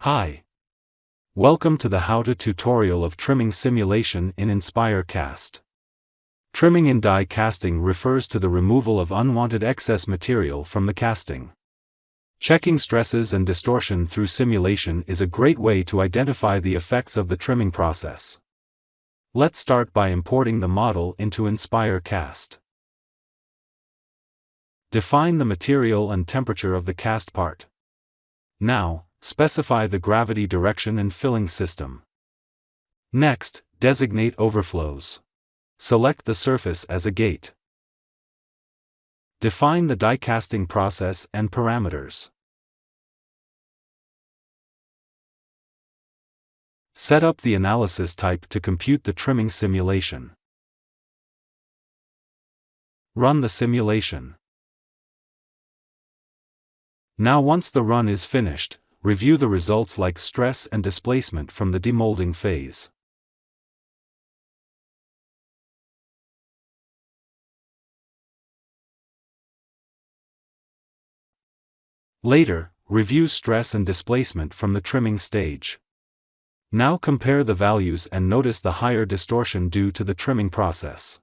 Hi. Welcome to the how-to tutorial of trimming simulation in Inspire Cast. Trimming in die casting refers to the removal of unwanted excess material from the casting. Checking stresses and distortion through simulation is a great way to identify the effects of the trimming process. Let's start by importing the model into Inspire Cast. Define the material and temperature of the cast part. Now, specify the gravity direction and filling system. Next, designate overflows. Select the surface as a gate. Define the die casting process and parameters. Set up the analysis type to compute the trimming simulation. Run the simulation. Now once the run is finished, review the results like stress and displacement from the demolding phase. Later, review stress and displacement from the trimming stage. Now compare the values and notice the higher distortion due to the trimming process.